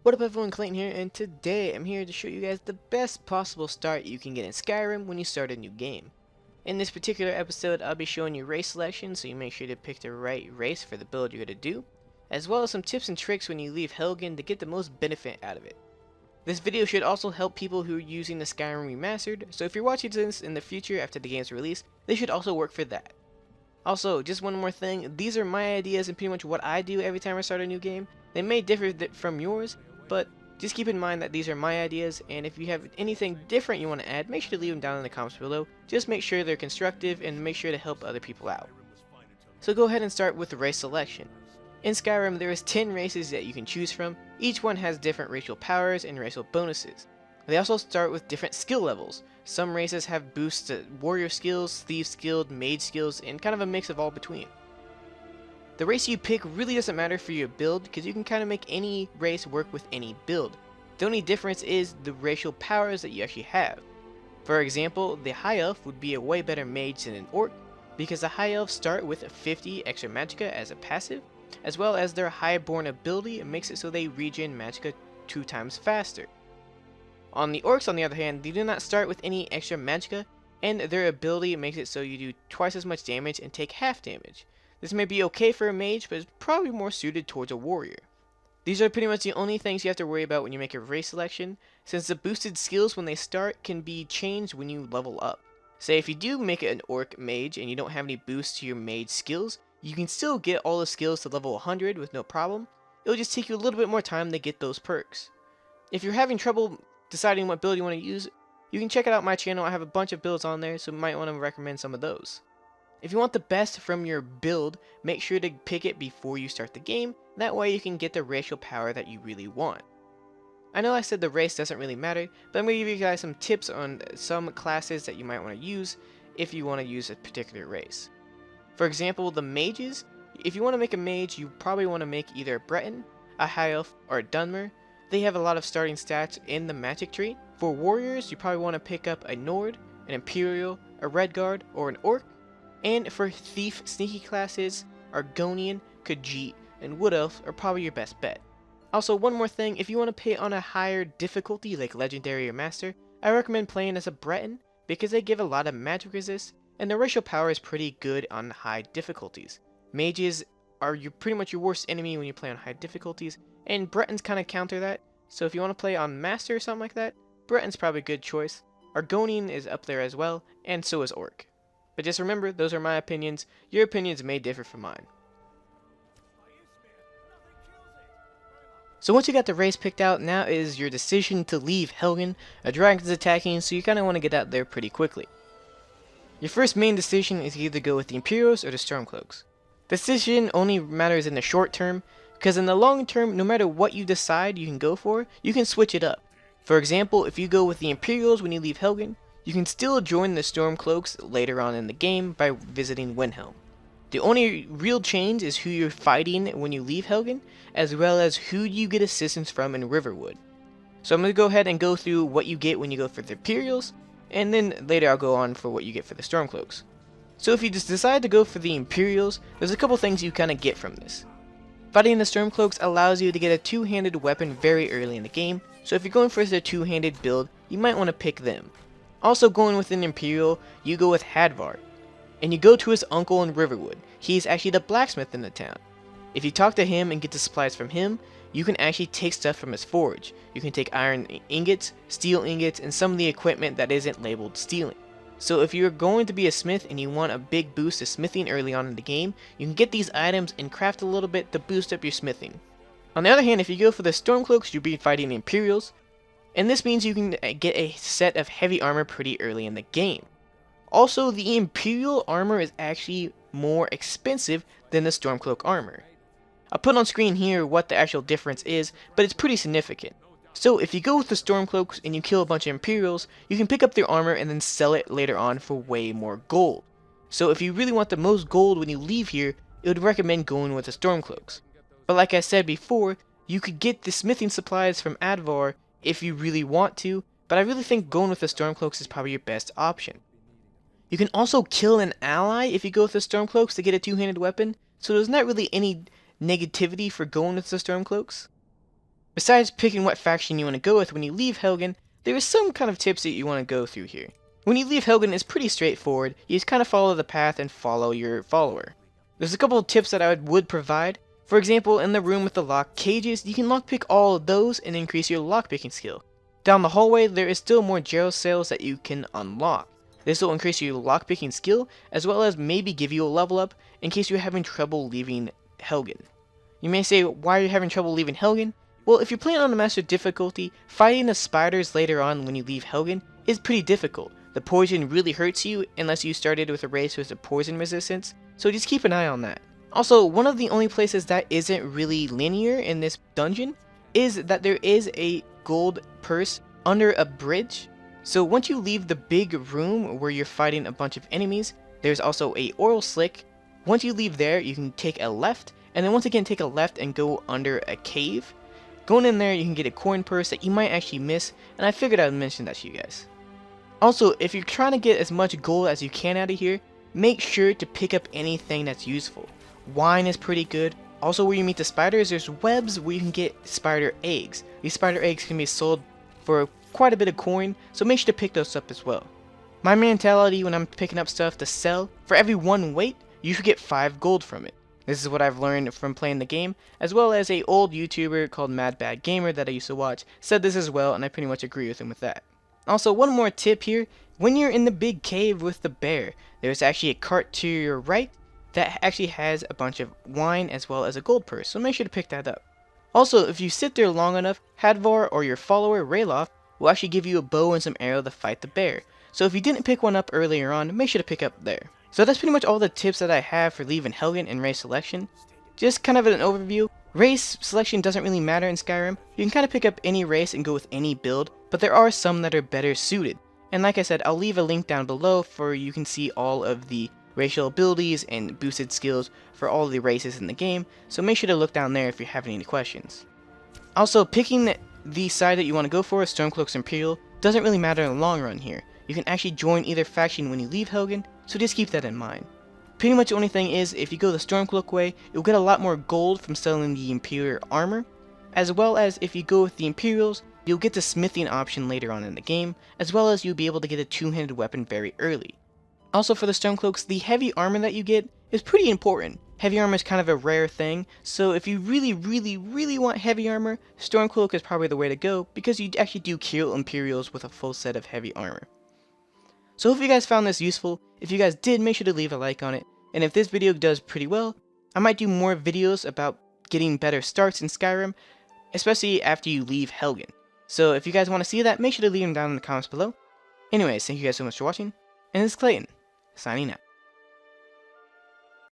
What up everyone, Clayton here, and today I'm here to show you guys the best possible start you can get in Skyrim when you start a new game. In this particular episode, I'll be showing you race selection, so you make sure to pick the right race for the build you're going to do, as well as some tips and tricks when you leave Helgen to get the most benefit out of it. This video should also help people who are using the Skyrim Remastered, so if you're watching this in the future after the game's release, they should also work for that. Also, just one more thing, these are my ideas and pretty much what I do every time I start a new game. They may differ from yours, but just keep in mind that these are my ideas, and if you have anything different you want to add, make sure to leave them down in the comments below. Just make sure they're constructive and make sure to help other people out. So go ahead and start with the race selection. In Skyrim, there is 10 races that you can choose from. Each one has different racial powers and racial bonuses. They also start with different skill levels. Some races have boosts to warrior skills, thief skills, mage skills, and kind of a mix of all between. The race you pick really doesn't matter for your build, because you can kind of make any race work with any build. The only difference is the racial powers that you actually have. For example, the High Elf would be a way better mage than an Orc, because the High Elves start with 50 extra magicka as a passive, as well as their Highborn ability makes it so they regen magicka 2 times faster. On the Orcs, on the other hand, they do not start with any extra magicka, and their ability makes it so you do twice as much damage and take half damage. This may be okay for a mage, but it's probably more suited towards a warrior. These are pretty much the only things you have to worry about when you make a race selection, since the boosted skills when they start can be changed when you level up. Say if you do make it an Orc mage and you don't have any boosts to your mage skills, you can still get all the skills to level 100 with no problem. It'll just take you a little bit more time to get those perks. If you're having trouble deciding what build you want to use, you can check it out my channel. I have a bunch of builds on there, so you might want to recommend some of those. If you want the best from your build, make sure to pick it before you start the game, that way you can get the racial power that you really want. I know I said the race doesn't really matter, but I'm going to give you guys some tips on some classes that you might want to use if you want to use a particular race. For example, the mages, if you want to make a mage, you probably want to make either a Breton, a High Elf, or a Dunmer. They have a lot of starting stats in the magic tree. For warriors, you probably want to pick up a Nord, an Imperial, a Redguard, or an Orc. And for thief sneaky classes, Argonian, Khajiit, and Wood Elf are probably your best bet. Also, one more thing, if you want to play on a higher difficulty like Legendary or Master, I recommend playing as a Breton because they give a lot of magic resist, and their racial power is pretty good on high difficulties. Mages are pretty much your worst enemy when you play on high difficulties, and Bretons kind of counter that, so if you want to play on Master or something like that, Breton's probably a good choice. Argonian is up there as well, and so is Orc. But just remember, those are my opinions. Your opinions may differ from mine. So once you got the race picked out, now is your decision to leave Helgen. A dragon's attacking, so you kind of want to get out there pretty quickly. Your first main decision is either go with the Imperials or the Stormcloaks. This decision only matters in the short term, because in the long term, no matter what you decide you can go for, you can switch it up. For example, if you go with the Imperials when you leave Helgen, you can still join the Stormcloaks later on in the game by visiting Windhelm. The only real change is who you're fighting when you leave Helgen, as well as who you get assistance from in Riverwood. So I'm going to go ahead and go through what you get when you go for the Imperials, and then later I'll go on for what you get for the Stormcloaks. So if you just decide to go for the Imperials, there's a couple things you kind of get from this. Fighting the Stormcloaks allows you to get a two-handed weapon very early in the game, so if you're going for the two-handed build, you might want to pick them. Also going with an Imperial, you go with Hadvar, and you go to his uncle in Riverwood. He's actually the blacksmith in the town. If you talk to him and get the supplies from him, you can actually take stuff from his forge. You can take iron ingots, steel ingots, and some of the equipment that isn't labeled stealing. So if you're going to be a smith and you want a big boost to smithing early on in the game, you can get these items and craft a little bit to boost up your smithing. On the other hand, if you go for the Stormcloaks, you'll be fighting the Imperials, and this means you can get a set of heavy armor pretty early in the game. Also, the Imperial armor is actually more expensive than the Stormcloak armor. I'll put on screen here what the actual difference is, but it's pretty significant. So if you go with the Stormcloaks and you kill a bunch of Imperials, you can pick up their armor and then sell it later on for way more gold. So if you really want the most gold when you leave here, I would recommend going with the Stormcloaks. But like I said before, you could get the smithing supplies from Advar if you really want to, but I really think going with the Stormcloaks is probably your best option. You can also kill an ally if you go with the Stormcloaks to get a two-handed weapon, so there's not really any negativity for going with the Stormcloaks. Besides picking what faction you want to go with when you leave Helgen, there is some kind of tips that you want to go through here. When you leave Helgen, it's pretty straightforward. You just kind of follow the path and follow your follower. There's a couple of tips that I would provide. For example, in the room with the locked cages, you can lockpick all of those and increase your lockpicking skill. Down the hallway, there is still more jail cells that you can unlock. This will increase your lockpicking skill, as well as maybe give you a level up in case you're having trouble leaving Helgen. You may say, why are you having trouble leaving Helgen? Well, if you're playing on a master difficulty, fighting the spiders later on when you leave Helgen is pretty difficult. The poison really hurts you unless you started with a race with a poison resistance, so just keep an eye on that. Also, one of the only places that isn't really linear in this dungeon is that there is a gold purse under a bridge. So once you leave the big room where you're fighting a bunch of enemies, there's also a oil slick. Once you leave there, you can take a left, and then once again take a left and go under a cave. Going in there, you can get a coin purse that you might actually miss, and I figured I would mention that to you guys. Also, if you're trying to get as much gold as you can out of here, make sure to pick up anything that's useful. Wine is pretty good. Also, where you meet the spiders, there's webs where you can get spider eggs. These spider eggs can be sold for quite a bit of coin, so make sure to pick those up as well. My mentality when I'm picking up stuff to sell, for every 1 weight, you should get 5 gold from it. This is what I've learned from playing the game, as well as a old YouTuber called Mad Bad Gamer that I used to watch said this as well, and I pretty much agree with him with that. Also, one more tip here, when you're in the big cave with the bear, there's actually a cart to your right that actually has a bunch of wine as well as a gold purse, so make sure to pick that up. Also, if you sit there long enough, Hadvar or your follower Rayloff will actually give you a bow and some arrow to fight the bear. So if you didn't pick one up earlier on, make sure to pick up there. So that's pretty much all the tips that I have for leaving Helgen and race selection. Just kind of an overview, race selection doesn't really matter in Skyrim. You can kind of pick up any race and go with any build, but there are some that are better suited. And like I said, I'll leave a link down below for you can see all of the racial abilities and boosted skills for all the races in the game, so make sure to look down there if you're having any questions. Also, picking the side that you want to go for, Stormcloaks Imperial, doesn't really matter in the long run here. You can actually join either faction when you leave Helgen, so just keep that in mind. Pretty much the only thing is, if you go the Stormcloak way, you'll get a lot more gold from selling the Imperial armor, as well as if you go with the Imperials, you'll get the smithing option later on in the game, as well as you'll be able to get a two-handed weapon very early. Also for the Stormcloaks, the heavy armor that you get is pretty important. Heavy armor is kind of a rare thing, so if you really want heavy armor, Stormcloak is probably the way to go, because you actually do kill Imperials with a full set of heavy armor. So if you guys found this useful, if you guys did, make sure to leave a like on it, and if this video does pretty well, I might do more videos about getting better starts in Skyrim, especially after you leave Helgen. So if you guys want to see that, make sure to leave them down in the comments below. Anyways, thank you guys so much for watching, and this is Clayton, signing out.